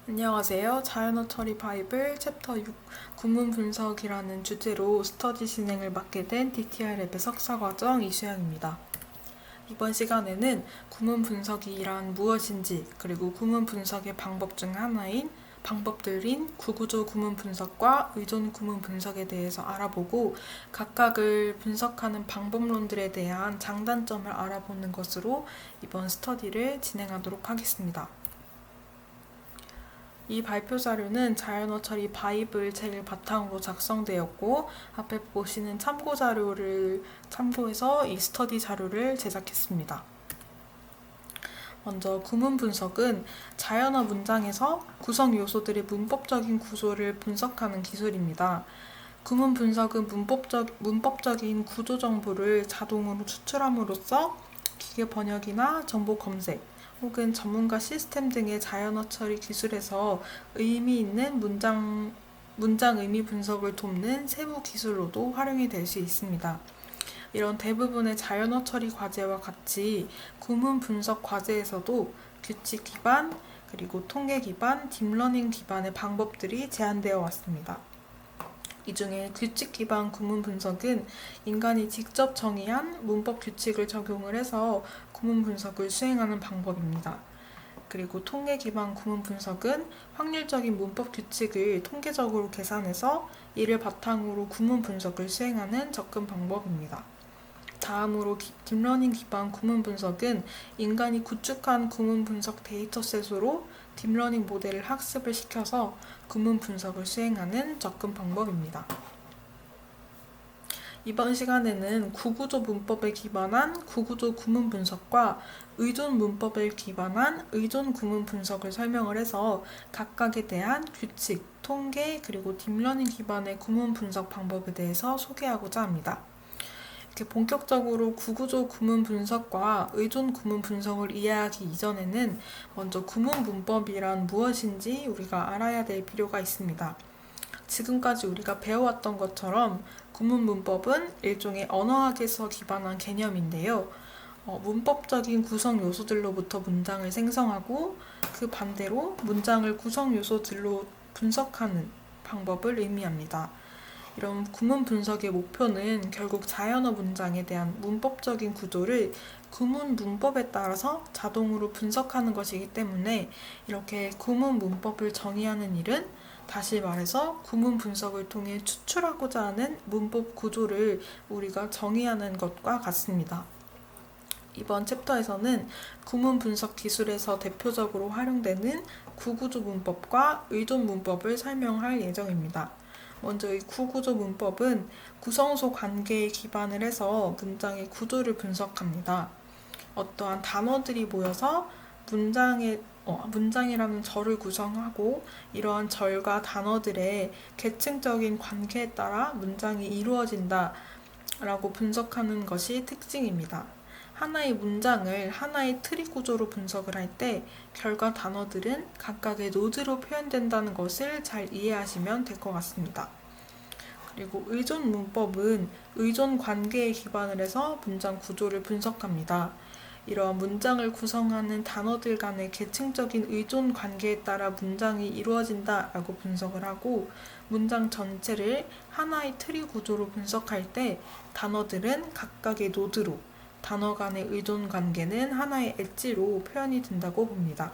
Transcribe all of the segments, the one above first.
안녕하세요. 자연어 처리 바이블 챕터 6 구문 분석이라는 주제로 스터디 진행을 맡게 된 DTR 랩의 석사과정 이수영입니다. 이번 시간에는 구문 분석이란 무엇인지, 그리고 구문 분석의 방법 중 하나인 방법들인 구구조 구문 분석과 의존 구문 분석에 대해서 알아보고, 각각을 분석하는 방법론들에 대한 장단점을 알아보는 것으로 이번 스터디를 진행하도록 하겠습니다. 이 발표 자료는 자연어 처리 바이블 책을 바탕으로 작성되었고, 앞에 보시는 참고 자료를 참고해서 이 스터디 자료를 제작했습니다. 먼저 구문 분석은 자연어 문장에서 구성 요소들의 문법적인 구조를 분석하는 기술입니다. 구문 분석은 문법적인 구조 정보를 자동으로 추출함으로써 기계 번역이나 정보 검색, 혹은 전문가 시스템 등의 자연어 처리 기술에서 의미 있는 문장 의미 분석을 돕는 세부 기술로도 활용이 될 수 있습니다. 이런 대부분의 자연어 처리 과제와 같이 구문 분석 과제에서도 규칙 기반, 그리고 통계 기반, 딥러닝 기반의 방법들이 제한되어 왔습니다. 이 중에 규칙 기반 구문 분석은 인간이 직접 정의한 문법 규칙을 적용을 해서 구문 분석을 수행하는 방법입니다. 그리고 통계 기반 구문 분석은 확률적인 문법 규칙을 통계적으로 계산해서 이를 바탕으로 구문 분석을 수행하는 접근 방법입니다. 다음으로 딥러닝 기반 구문 분석은 인간이 구축한 구문 분석 데이터셋으로 딥러닝 모델을 학습을 시켜서 구문 분석을 수행하는 접근 방법입니다. 이번 시간에는 구구조 문법에 기반한 구구조 구문 분석과 의존 문법에 기반한 의존 구문 분석을 설명을 해서 각각에 대한 규칙, 통계, 그리고 딥러닝 기반의 구문 분석 방법에 대해서 소개하고자 합니다. 이렇게 본격적으로 구구조 구문 분석과 의존 구문 분석을 이해하기 이전에는 먼저 구문 문법이란 무엇인지 우리가 알아야 될 필요가 있습니다. 지금까지 우리가 배워왔던 것처럼 구문 문법은 일종의 언어학에서 기반한 개념인데요. 문법적인 구성 요소들로부터 문장을 생성하고, 그 반대로 문장을 구성 요소들로 분석하는 방법을 의미합니다. 이런 구문 분석의 목표는 결국 자연어 문장에 대한 문법적인 구조를 구문 문법에 따라서 자동으로 분석하는 것이기 때문에, 이렇게 구문 문법을 정의하는 일은 다시 말해서 구문 분석을 통해 추출하고자 하는 문법 구조를 우리가 정의하는 것과 같습니다. 이번 챕터에서는 구문 분석 기술에서 대표적으로 활용되는 구구조 문법과 의존 문법을 설명할 예정입니다. 먼저 이 구구조 문법은 구성소 관계에 기반을 해서 문장의 구조를 분석합니다. 어떠한 단어들이 모여서 문장이라는 절을 구성하고, 이러한 절과 단어들의 계층적인 관계에 따라 문장이 이루어진다 라고 분석하는 것이 특징입니다. 하나의 문장을 하나의 트리 구조로 분석을 할 때 결과 단어들은 각각의 노드로 표현된다는 것을 잘 이해하시면 될 것 같습니다. 그리고 의존 문법은 의존 관계에 기반을 해서 문장 구조를 분석합니다. 이러한 문장을 구성하는 단어들 간의 계층적인 의존 관계에 따라 문장이 이루어진다라고 분석을 하고, 문장 전체를 하나의 트리 구조로 분석할 때 단어들은 각각의 노드로, 단어 간의 의존 관계는 하나의 엣지로 표현이 된다고 봅니다.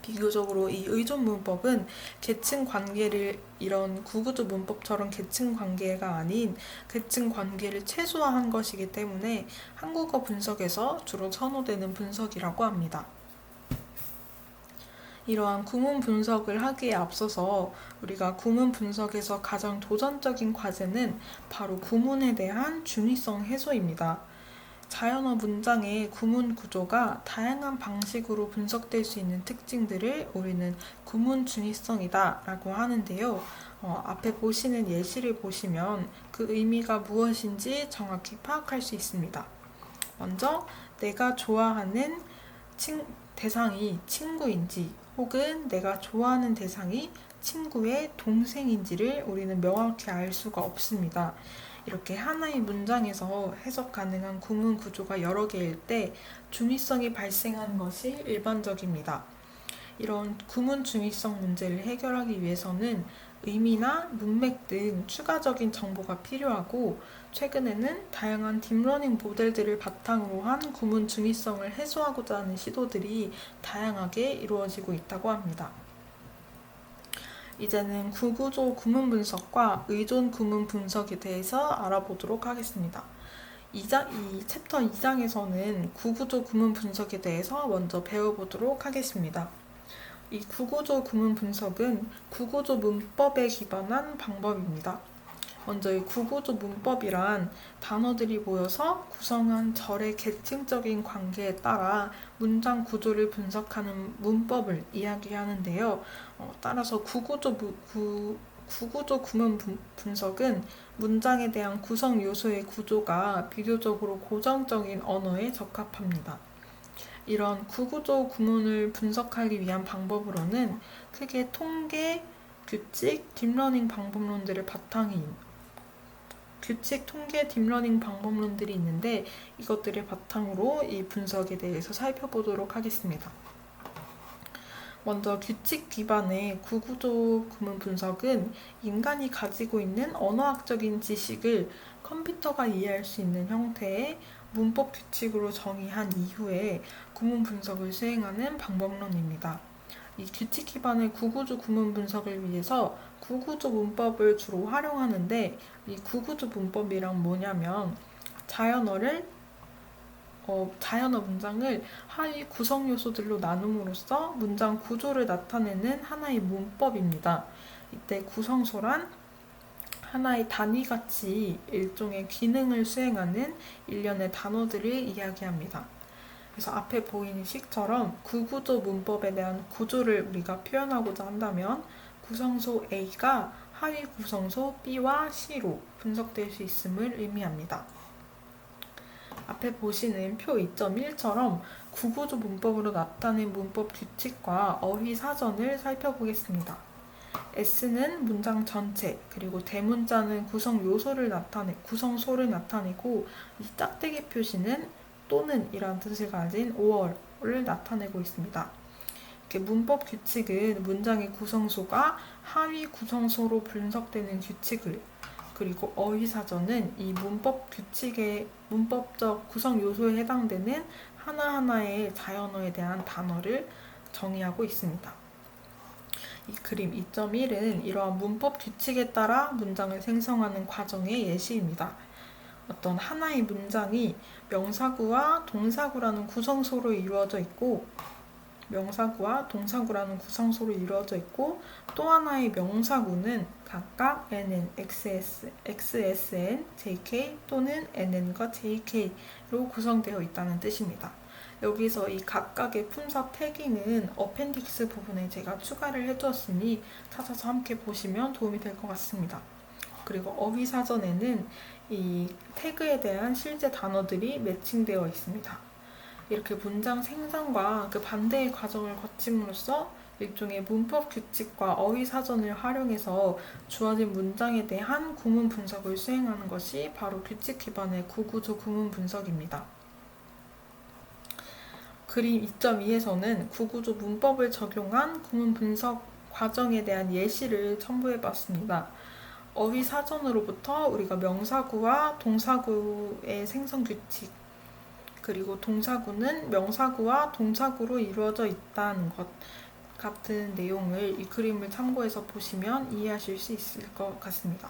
비교적으로 이 의존 문법은 계층 관계를 이런 구구조 문법처럼 계층 관계가 아닌 계층 관계를 최소화한 것이기 때문에 한국어 분석에서 주로 선호되는 분석이라고 합니다. 이러한 구문 분석을 하기에 앞서서 우리가 구문 분석에서 가장 도전적인 과제는 바로 구문에 대한 중의성 해소입니다. 자연어 문장의 구문 구조가 다양한 방식으로 분석될 수 있는 특징들을 우리는 구문 중의성이다 라고 하는데요. 앞에 보시는 예시를 보시면 그 의미가 무엇인지 정확히 파악할 수 있습니다. 먼저 내가 좋아하는 대상이 친구인지, 혹은 내가 좋아하는 대상이 친구의 동생인지를 우리는 명확히 알 수가 없습니다. 이렇게 하나의 문장에서 해석 가능한 구문 구조가 여러 개일 때 중의성이 발생하는 것이 일반적입니다. 이런 구문 중의성 문제를 해결하기 위해서는 의미나 문맥 등 추가적인 정보가 필요하고, 최근에는 다양한 딥러닝 모델들을 바탕으로 한 구문 중의성을 해소하고자 하는 시도들이 다양하게 이루어지고 있다고 합니다. 이제는 구구조 구문 분석과 의존 구문 분석에 대해서 알아보도록 하겠습니다. 이 챕터 2장에서는 구구조 구문 분석에 대해서 먼저 배워보도록 하겠습니다. 이 구구조 구문 분석은 구구조 문법에 기반한 방법입니다. 먼저 이 구구조 문법이란 단어들이 모여서 구성한 절의 계층적인 관계에 따라 문장 구조를 분석하는 문법을 이야기하는데요. 따라서 구구조 구문 분석은 문장에 대한 구성 요소의 구조가 비교적으로 고정적인 언어에 적합합니다. 이런 구구조 구문을 분석하기 위한 방법으로는 크게 통계, 규칙, 딥러닝 방법론들을 통계, 딥러닝 방법론들이 있는데, 이것들을 바탕으로 이 분석에 대해서 살펴보도록 하겠습니다. 먼저 규칙 기반의 구구조 구문 분석은 인간이 가지고 있는 언어학적인 지식을 컴퓨터가 이해할 수 있는 형태의 문법 규칙으로 정의한 이후에 구문 분석을 수행하는 방법론입니다. 이 규칙 기반의 구구조 구문 분석을 위해서 구구조 문법을 주로 활용하는데, 이 구구조 문법이란 뭐냐면 자연어 문장을 하위 구성 요소들로 나눔으로써 문장 구조를 나타내는 하나의 문법입니다. 이때 구성소란 하나의 단위같이 일종의 기능을 수행하는 일련의 단어들을 이야기합니다. 그래서 앞에 보이는 식처럼 구구조 문법에 대한 구조를 우리가 표현하고자 한다면 구성소 A가 하위 구성소 B와 C로 분석될 수 있음을 의미합니다. 앞에 보시는 표 2.1처럼 구구조 문법으로 나타낸 문법 규칙과 어휘 사전을 살펴보겠습니다. S는 문장 전체, 그리고 대문자는 구성소를 나타내고, 이 짝대기 표시는 또는 이란 뜻을 가진 or를 나타내고 있습니다. 이렇게 문법 규칙은 문장의 구성소가 하위 구성소로 분석되는 규칙을, 그리고 어휘사전은 이 문법 규칙의 문법적 구성 요소에 해당되는 하나하나의 자연어에 대한 단어를 정의하고 있습니다. 이 그림 2.1은 이러한 문법 규칙에 따라 문장을 생성하는 과정의 예시입니다. 어떤 하나의 문장이 명사구와 동사구라는 구성소로 이루어져 있고, 또 하나의 명사구는 각각 NN, XSN, JK 또는 NN과 JK로 구성되어 있다는 뜻입니다. 여기서 이 각각의 품사 태깅은 어펜딕스 부분에 제가 추가를 해두었으니 찾아서 함께 보시면 도움이 될 것 같습니다. 그리고 어휘사전에는 이 태그에 대한 실제 단어들이 매칭되어 있습니다. 이렇게 문장 생성과 그 반대의 과정을 거침으로써 일종의 문법 규칙과 어휘 사전을 활용해서 주어진 문장에 대한 구문 분석을 수행하는 것이 바로 규칙 기반의 구구조 구문 분석입니다. 그림 2.2에서는 구구조 문법을 적용한 구문 분석 과정에 대한 예시를 첨부해봤습니다. 어휘 사전으로부터 우리가 명사구와 동사구의 생성 규칙, 그리고 동사구는 명사구와 동사구로 이루어져 있다는 것 같은 내용을 이 그림을 참고해서 보시면 이해하실 수 있을 것 같습니다.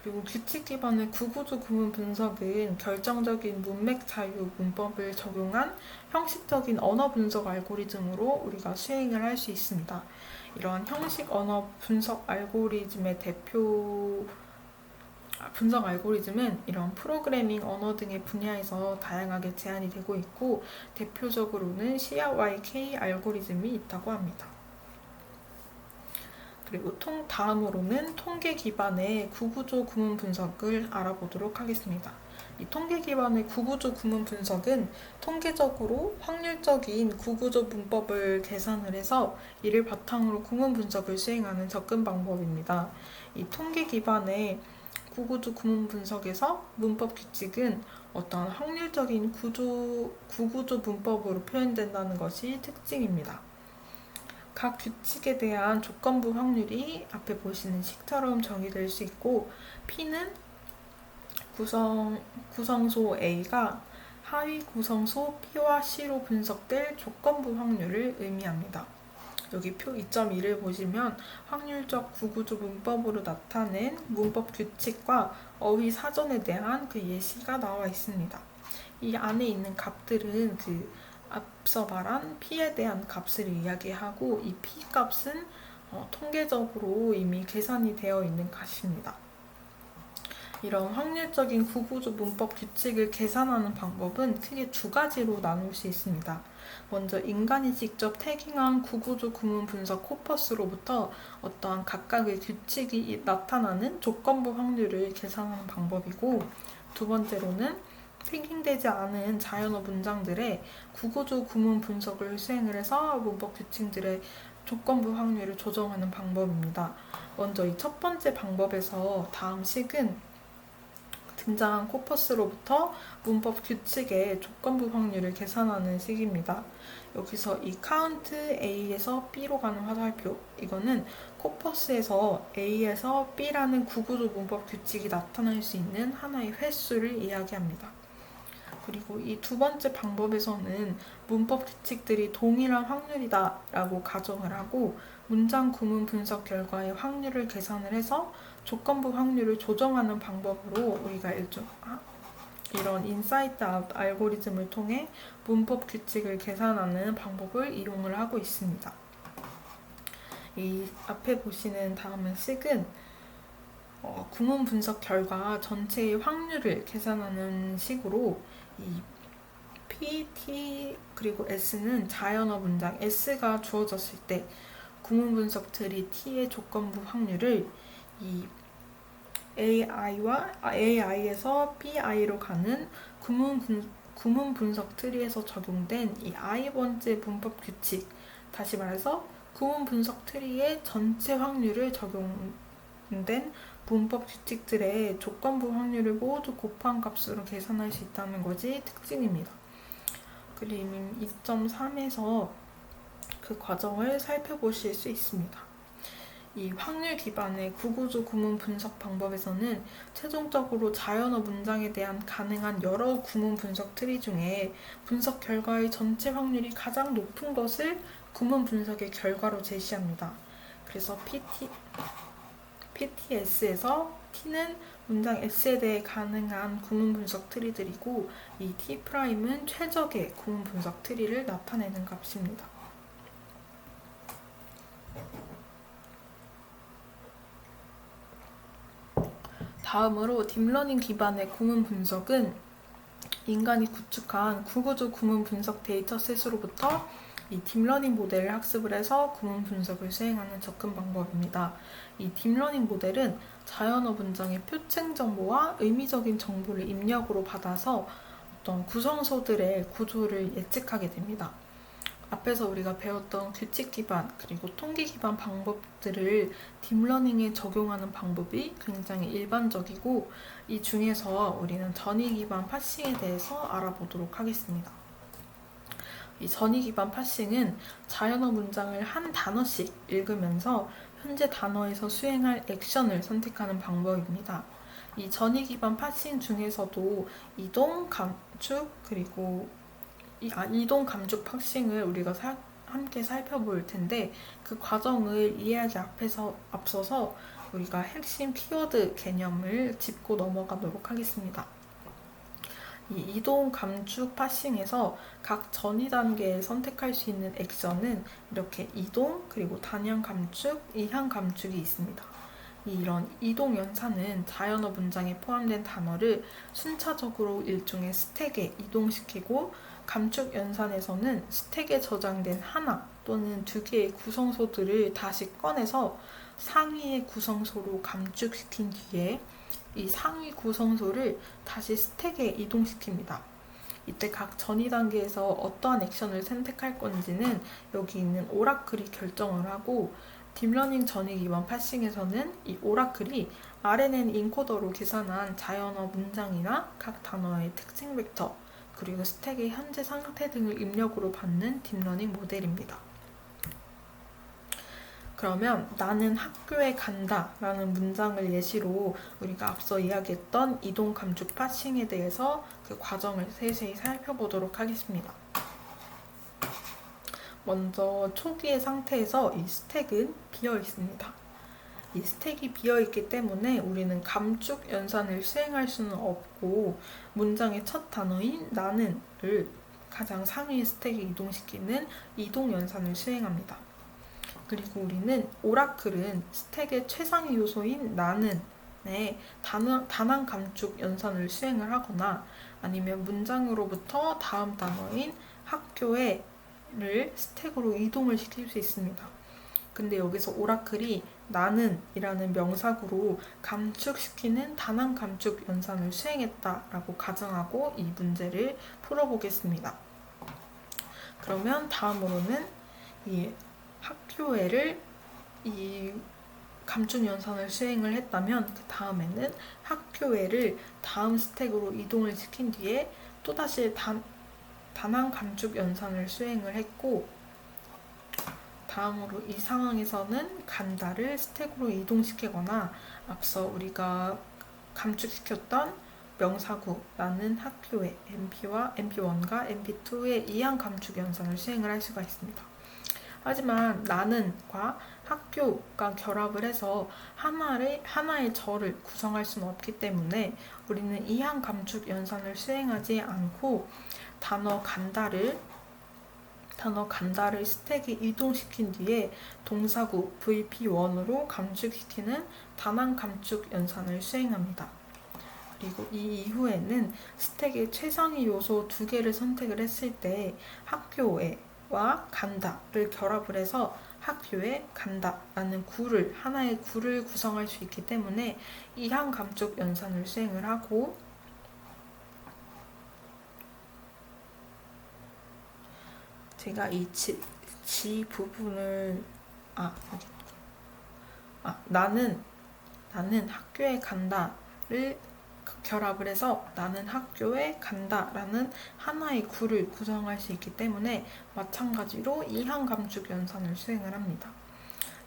그리고 규칙 기반의 구구조 구문 분석은 결정적인 문맥 자유 문법을 적용한 형식적인 언어 분석 알고리즘으로 우리가 수행을 할 수 있습니다. 이러한 형식 언어 분석 알고리즘의 분석 알고리즘은 이런 프로그래밍 언어 등의 분야에서 다양하게 제한이 되고 있고, 대표적으로는 CRYK 알고리즘이 있다고 합니다. 그리고 다음으로는 통계 기반의 구구조 구문 분석을 알아보도록 하겠습니다. 이 통계 기반의 구구조 구문 분석은 통계적으로 확률적인 구구조 문법을 계산을 해서 이를 바탕으로 구문 분석을 수행하는 접근 방법입니다. 이 통계 기반의 구구조 구문 분석에서 문법 규칙은 어떤 확률적인 구구조 문법으로 표현된다는 것이 특징입니다. 각 규칙에 대한 조건부 확률이 앞에 보시는 식처럼 정의될 수 있고, P는 구성소 A가 하위 구성소 B와 C로 분석될 조건부 확률을 의미합니다. 여기 표 2.2를 보시면 확률적 구구조 문법으로 나타낸 문법 규칙과 어휘 사전에 대한 그 예시가 나와 있습니다. 이 안에 있는 값들은 앞서 말한 P에 대한 값을 이야기하고, 이 P 값은 통계적으로 이미 계산이 되어 있는 값입니다. 이런 확률적인 구구조 문법 규칙을 계산하는 방법은 크게 두 가지로 나눌 수 있습니다. 먼저 인간이 직접 태깅한 구구조 구문 분석 코퍼스로부터 어떠한 각각의 규칙이 나타나는 조건부 확률을 계산하는 방법이고, 두 번째로는 태깅되지 않은 자연어 문장들의 구구조 구문 분석을 수행을 해서 문법 규칙들의 조건부 확률을 조정하는 방법입니다. 먼저 이 첫 번째 방법에서 다음 식은 등장한 코퍼스로부터 문법 규칙의 조건부 확률을 계산하는 식입니다. 여기서 이 카운트 A에서 B로 가는 화살표, 이거는 코퍼스에서 A에서 B라는 구구조 문법 규칙이 나타날 수 있는 하나의 횟수를 이야기합니다. 그리고 이 두 번째 방법에서는 문법 규칙들이 동일한 확률이다 라고 가정을 하고, 문장 구문 분석 결과의 확률을 계산을 해서 조건부 확률을 조정하는 방법으로 우리가 이런 인사이트 아웃 알고리즘을 통해 문법 규칙을 계산하는 방법을 이용을 하고 있습니다. 이 앞에 보시는 다음은 식은 구문 분석 결과 전체의 확률을 계산하는 식으로, 이 P, T, 그리고 S는 자연어 문장 S가 주어졌을 때 구문 분석 트리 T의 조건부 확률을 이 AI에서 BI로 가는 구문 분석 트리에서 적용된 이 i번째 문법 규칙, 다시 말해서 구문 분석 트리의 전체 확률을 적용된 문법 규칙들의 조건부 확률을 모두 곱한 값으로 계산할 수 있다는 것이 특징입니다. 그림 2.3에서 그 과정을 살펴보실 수 있습니다. 이 확률 기반의 구구조 구문 분석 방법에서는 최종적으로 자연어 문장에 대한 가능한 여러 구문 분석 트리 중에 분석 결과의 전체 확률이 가장 높은 것을 구문 분석의 결과로 제시합니다. 그래서 PTS에서 T는 문장 S에 대해 가능한 구문 분석 트리들이고, 이 T'은 최적의 구문 분석 트리를 나타내는 값입니다. 다음으로 딥러닝 기반의 구문 분석은 인간이 구축한 구구조 구문 분석 데이터셋으로부터 이 딥러닝 모델을 학습을 해서 구문 분석을 수행하는 접근 방법입니다. 이 딥러닝 모델은 자연어 문장의 표층 정보와 의미적인 정보를 입력으로 받아서 어떤 구성소들의 구조를 예측하게 됩니다. 앞에서 우리가 배웠던 규칙 기반 그리고 통계 기반 방법들을 딥러닝에 적용하는 방법이 굉장히 일반적이고, 이 중에서 우리는 전위 기반 파싱에 대해서 알아보도록 하겠습니다. 이 전위 기반 파싱은 자연어 문장을 한 단어씩 읽으면서 현재 단어에서 수행할 액션을 선택하는 방법입니다. 이 전위 기반 파싱 중에서도 이동, 감축, 그리고 이동 감축 파싱을 우리가 함께 살펴볼 텐데, 그 과정을 이해하기 앞서서 우리가 핵심 키워드 개념을 짚고 넘어가도록 하겠습니다. 이 이동 감축 파싱에서 각 전위 단계에 선택할 수 있는 액션은 이렇게 이동, 그리고 단형 감축, 이향 감축이 있습니다. 이런 이동 연산은 자연어 문장에 포함된 단어를 순차적으로 일종의 스택에 이동시키고, 감축 연산에서는 스택에 저장된 하나 또는 두 개의 구성소들을 다시 꺼내서 상위의 구성소로 감축시킨 뒤에 이 상위 구성소를 다시 스택에 이동시킵니다. 이때 각 전위 단계에서 어떠한 액션을 선택할 건지는 여기 있는 오라클이 결정을 하고, 딥러닝 전위 기반 파싱에서는 이 오라클이 RNN 인코더로 계산한 자연어 문장이나 각 단어의 특징 벡터, 그리고 스택의 현재 상태 등을 입력으로 받는 딥러닝 모델입니다. 그러면 나는 학교에 간다 라는 문장을 예시로 우리가 앞서 이야기했던 이동 감축 파싱에 대해서 그 과정을 세세히 살펴보도록 하겠습니다. 먼저 초기의 상태에서 이 스택은 비어 있습니다. 이 스택이 비어 있기 때문에 우리는 감축 연산을 수행할 수는 없고 문장의 첫 단어인 나는을 가장 상위의 스택에 이동시키는 이동 연산을 수행합니다. 그리고 우리는 오라클은 스택의 최상위 요소인 나는에 단한 감축 연산을 수행을 하거나 아니면 문장으로부터 다음 단어인 학교에를 스택으로 이동을 시킬 수 있습니다. 근데 여기서 오라클이 나는 이라는 명사구로 감축시키는 단한 감축 연산을 수행했다라고 가정하고 이 문제를 풀어보겠습니다. 그러면 다음으로는 이 학교에를 이 감축 연산을 수행을 했다면 그 다음에는 학교에를 다음 스택으로 이동을 시킨 뒤에 또다시 단한 감축 연산을 수행을 했고 다음으로 이 상황에서는 간다를 스택으로 이동시키거나 앞서 우리가 감축시켰던 명사구 나는 학교에 MP1과 MP2의 이항 감축 연산을 수행을 할 수가 있습니다. 하지만 나는과 학교가 결합을 해서 하나의 절을 구성할 수는 없기 때문에 우리는 이항 감축 연산을 수행하지 않고 단어 간다를 스택에 이동시킨 뒤에 동사구 VP1으로 감축시키는 단한 감축 연산을 수행합니다. 그리고 이 이후에는 스택의 최상위 요소 2개를 선택을 했을 때 학교에와 간다를 결합을 해서 학교에 간다라는 하나의 구를 구성할 수 있기 때문에 이항 감축 연산을 수행을 하고 제가 이 지 부분을 나는 학교에 간다를 결합을 해서 나는 학교에 간다라는 하나의 구를 구성할 수 있기 때문에 마찬가지로 이항 감축 연산을 수행을 합니다.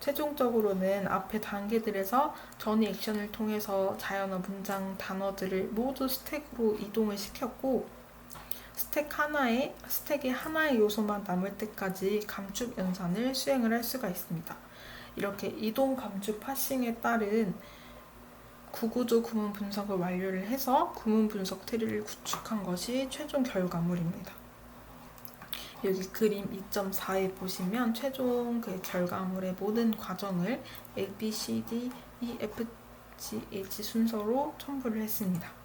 최종적으로는 앞의 단계들에서 전이 액션을 통해서 자연어 문장 단어들을 모두 스택으로 이동을 시켰고 스택의 하나의 요소만 남을 때까지 감축 연산을 수행을 할 수가 있습니다. 이렇게 이동 감축 파싱에 따른 구구조 구문 분석을 완료를 해서 구문 분석 트리를 구축한 것이 최종 결과물입니다. 여기 그림 2.4에 보시면 최종 그 결과물의 모든 과정을 A, B, C, D, E, F, G, H 순서로 첨부를 했습니다.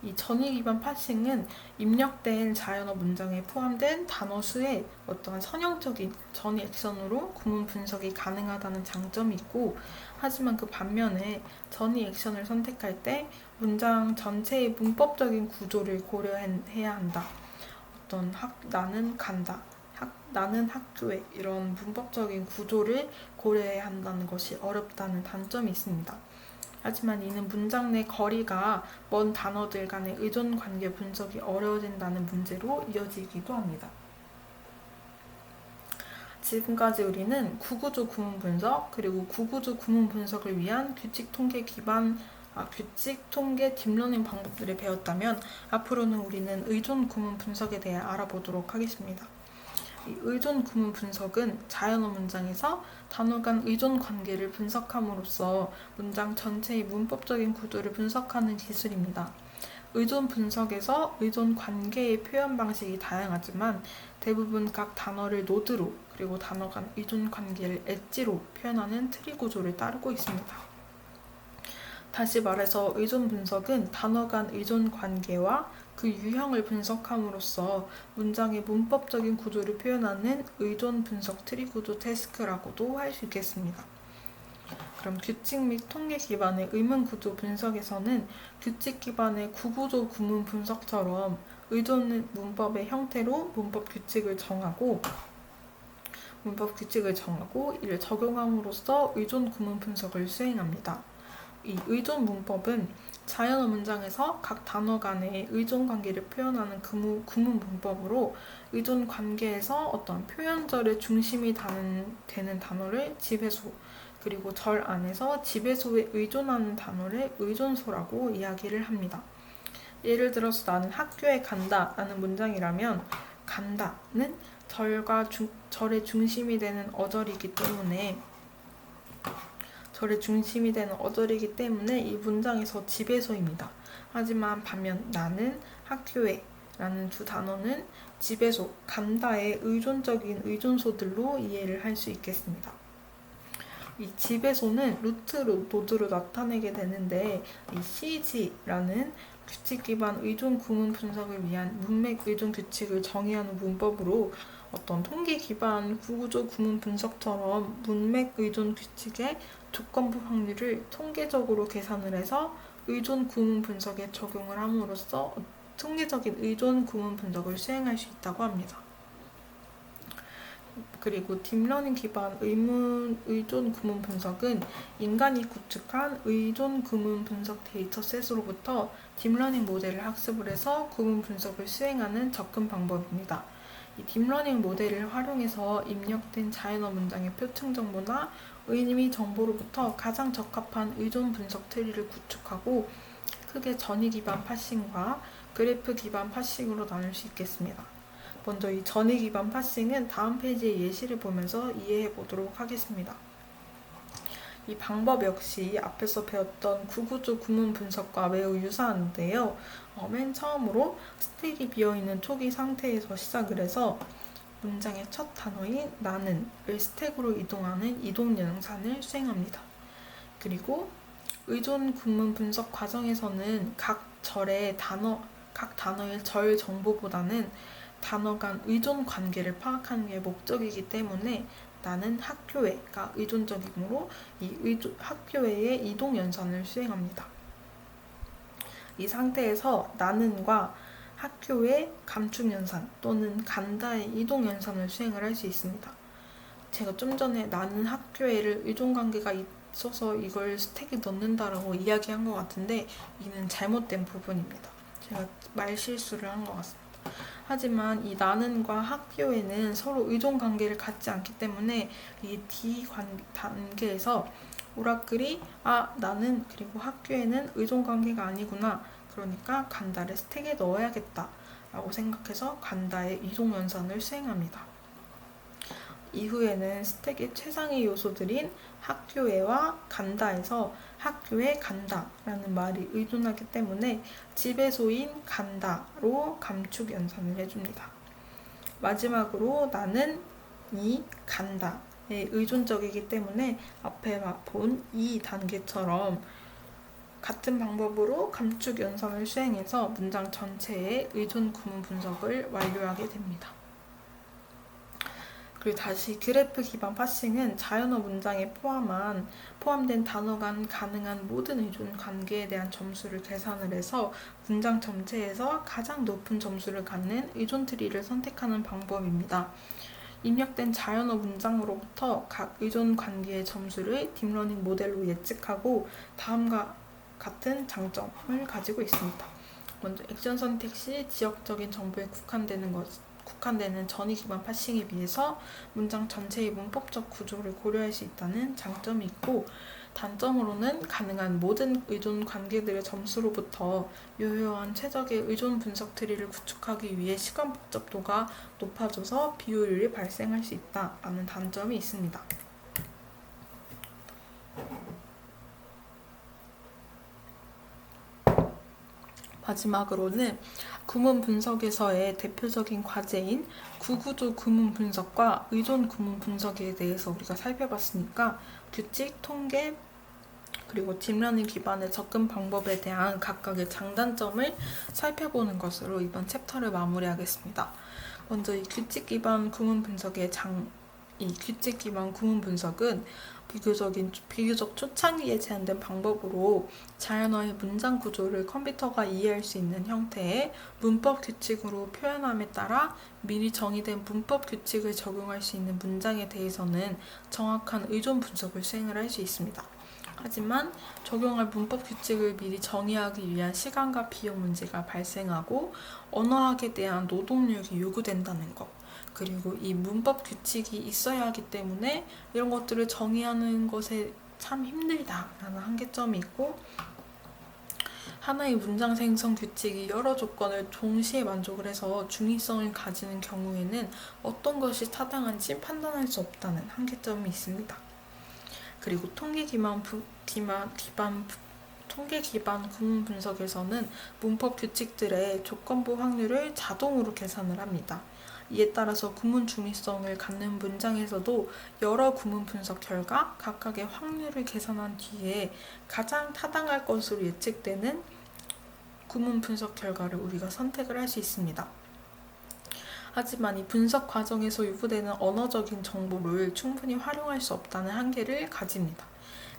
이 전위 기반 파싱은 입력된 자연어 문장에 포함된 단어 수의 어떠한 선형적인 전위 액션으로 구문 분석이 가능하다는 장점이 있고 하지만 그 반면에 전위 액션을 선택할 때 문장 전체의 문법적인 구조를 고려해야 한다. 어떤 나는 간다, 나는 학교에 이런 문법적인 구조를 고려해야 한다는 것이 어렵다는 단점이 있습니다. 하지만 이는 문장 내 거리가 먼 단어들 간의 의존 관계 분석이 어려워진다는 문제로 이어지기도 합니다. 지금까지 우리는 구구조 구문 분석 그리고 구구조 구문 분석을 위한 규칙 통계 딥러닝 방법들을 배웠다면 앞으로는 우리는 의존 구문 분석에 대해 알아보도록 하겠습니다. 이 의존 구문 분석은 자연어 문장에서 단어 간 의존 관계를 분석함으로써 문장 전체의 문법적인 구조를 분석하는 기술입니다. 의존 분석에서 의존 관계의 표현 방식이 다양하지만 대부분 각 단어를 노드로 그리고 단어 간 의존 관계를 엣지로 표현하는 트리 구조를 따르고 있습니다. 다시 말해서 의존 분석은 단어 간 의존 관계와 그 유형을 분석함으로써 문장의 문법적인 구조를 표현하는 의존 분석 트리 구조 태스크라고도 할 수 있겠습니다. 그럼 규칙 및 통계 기반의 의문 구조 분석에서는 규칙 기반의 구구조 구문 분석처럼 의존 문법의 형태로 문법 규칙을 정하고 이를 적용함으로써 의존 구문 분석을 수행합니다. 이 의존 문법은 자연어 문장에서 각 단어 간의 의존 관계를 표현하는 구문 문법으로 의존 관계에서 어떤 표현절의 중심이 되는 단어를 지배소, 그리고 절 안에서 지배소에 의존하는 단어를 의존소라고 이야기를 합니다. 예를 들어서 나는 학교에 간다 라는 문장이라면 간다는 절의 중심이 되는 어절이기 때문에 이 문장에서 지배소입니다. 하지만 반면 나는 학교에 라는 두 단어는 지배소, 간다의 의존적인 의존소들로 이해를 할 수 있겠습니다. 이 지배소는 루트 노드로 나타내게 되는데 이 CG라는 규칙 기반 의존 구문 분석을 위한 문맥 의존 규칙을 정의하는 문법으로 어떤 통계 기반 구구조 구문 분석처럼 문맥 의존 규칙의 조건부 확률을 통계적으로 계산을 해서 의존 구문 분석에 적용을 함으로써 통계적인 의존 구문 분석을 수행할 수 있다고 합니다. 그리고 딥러닝 기반 의존 구문 분석은 인간이 구축한 의존 구문 분석 데이터셋으로부터 딥러닝 모델을 학습을 해서 구문 분석을 수행하는 접근 방법입니다. 이 딥러닝 모델을 활용해서 입력된 자연어 문장의 표층 정보나 의미 정보로부터 가장 적합한 의존 분석 트리를 구축하고 크게 전위 기반 파싱과 그래프 기반 파싱으로 나눌 수 있겠습니다. 먼저 이 전위 기반 파싱은 다음 페이지의 예시를 보면서 이해해 보도록 하겠습니다. 이 방법 역시 앞에서 배웠던 구구조 구문 분석과 매우 유사한데요. 맨 처음으로 스택이 비어있는 초기 상태에서 시작을 해서 문장의 첫 단어인 나는을 스택으로 이동하는 이동 연산을 수행합니다. 그리고 의존 구문 분석 과정에서는 각 단어의 절 정보보다는 단어 간 의존 관계를 파악하는 게 목적이기 때문에 나는 학교에가 의존적이므로 학교에의 이동 연산을 수행합니다. 이 상태에서 나는과 학교의 감축 연산 또는 간다의 이동 연산을 수행을 할 수 있습니다. 제가 좀 전에 나는 학교에를 의존 관계가 있어서 이걸 스택에 넣는다라고 이야기한 것 같은데 이는 잘못된 부분입니다. 제가 말 실수를 한 것 같습니다. 하지만 이 나는과 학교에는 서로 의존 관계를 갖지 않기 때문에 이 D 단계에서 오라클이 나는 그리고 학교에는 의존 관계가 아니구나. 그러니까 간다를 스택에 넣어야겠다 라고 생각해서 간다의 이동 연산을 수행합니다. 이후에는 스택의 최상위 요소들인 학교에와 간다에서 학교에 간다라는 말이 의존하기 때문에 지배소인 간다로 감축 연산을 해줍니다. 마지막으로 나는 이 간다에 의존적이기 때문에 앞에 본 이 단계처럼 같은 방법으로 감축 연산을 수행해서 문장 전체의 의존 구문 분석을 완료하게 됩니다. 그리고 다시 그래프 기반 파싱은 자연어 문장에 포함된 단어 간 가능한 모든 의존 관계에 대한 점수를 계산을 해서 문장 전체에서 가장 높은 점수를 갖는 의존 트리를 선택하는 방법입니다. 입력된 자연어 문장으로부터 각 의존 관계의 점수를 딥러닝 모델로 예측하고 다음과 같은 장점을 가지고 있습니다. 먼저 액션 선택 시 지역적인 정보에 국한되는 전위 기반 파싱에 비해서 문장 전체의 문법적 구조를 고려할 수 있다는 장점이 있고 단점으로는 가능한 모든 의존 관계들의 점수로부터 유효한 최적의 의존 분석 트리를 구축하기 위해 시간 복잡도가 높아져서 비효율이 발생할 수 있다라는 단점이 있습니다. 마지막으로는 구문 분석에서의 대표적인 과제인 구구조 구문 분석과 의존 구문 분석에 대해서 우리가 살펴봤으니까 규칙, 통계, 그리고 딥러닝 기반의 접근 방법에 대한 각각의 장단점을 살펴보는 것으로 이번 챕터를 마무리하겠습니다. 먼저 이 규칙 기반 구문 분석은 비교적 초창기에 제한된 방법으로 자연어의 문장 구조를 컴퓨터가 이해할 수 있는 형태의 문법 규칙으로 표현함에 따라 미리 정의된 문법 규칙을 적용할 수 있는 문장에 대해서는 정확한 의존 분석을 수행을 할 수 있습니다. 하지만 적용할 문법 규칙을 미리 정의하기 위한 시간과 비용 문제가 발생하고 언어학에 대한 노동력이 요구된다는 것. 그리고 이 문법 규칙이 있어야 하기 때문에 이런 것들을 정의하는 것에 참 힘들다라는 한계점이 있고, 하나의 문장 생성 규칙이 여러 조건을 동시에 만족을 해서 중의성을 가지는 경우에는 어떤 것이 타당한지 판단할 수 없다는 한계점이 있습니다. 그리고 통계 기반 구문 분석에서는 문법 규칙들의 조건부 확률을 자동으로 계산을 합니다. 이에 따라서 구문 중의성을 갖는 문장에서도 여러 구문 분석 결과 각각의 확률을 계산한 뒤에 가장 타당할 것으로 예측되는 구문 분석 결과를 우리가 선택을 할 수 있습니다. 하지만 이 분석 과정에서 요구되는 언어적인 정보를 충분히 활용할 수 없다는 한계를 가집니다.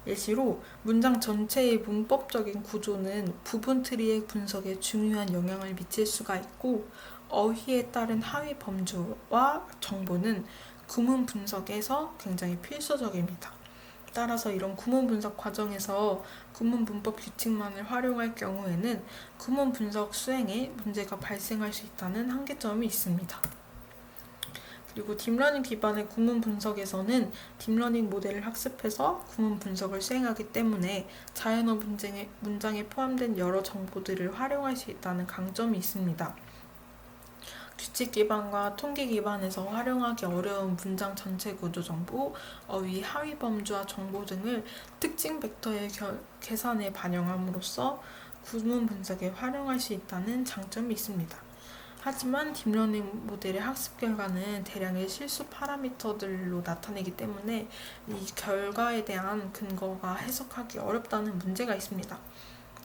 예시로 문장 전체의 문법적인 구조는 부분 트리의 분석에 중요한 영향을 미칠 수가 있고, 어휘에 따른 하위 범주와 정보는 구문 분석에서 굉장히 필수적입니다. 따라서 이런 구문 분석 과정에서 구문 문법 규칙만을 활용할 경우에는 구문 분석 수행에 문제가 발생할 수 있다는 한계점이 있습니다. 그리고 딥러닝 기반의 구문 분석에서는 딥러닝 모델을 학습해서 구문 분석을 수행하기 때문에 자연어 문장에 포함된 여러 정보들을 활용할 수 있다는 강점이 있습니다. 규칙 기반과 통계 기반에서 활용하기 어려운 문장 전체 구조 정보, 어휘 하위 범주와 정보 등을 특징 벡터의 계산에 반영함으로써 구문 분석에 활용할 수 있다는 장점이 있습니다. 하지만 딥러닝 모델의 학습 결과는 대량의 실수 파라미터들로 나타내기 때문에 이 결과에 대한 근거가 해석하기 어렵다는 문제가 있습니다.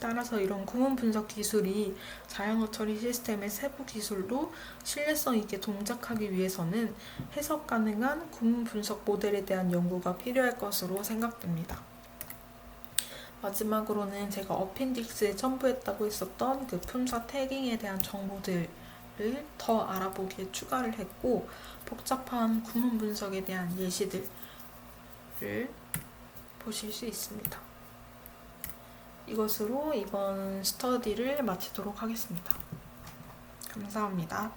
따라서 이런 구문 분석 기술이 자연어 처리 시스템의 세부 기술로 신뢰성 있게 동작하기 위해서는 해석 가능한 구문 분석 모델에 대한 연구가 필요할 것으로 생각됩니다. 마지막으로는 제가 어펜딕스에 첨부했다고 했었던 그 품사 태깅에 대한 정보들을 더 알아보기에 추가를 했고, 복잡한 구문 분석에 대한 예시들을 보실 수 있습니다. 이것으로 이번 스터디를 마치도록 하겠습니다. 감사합니다.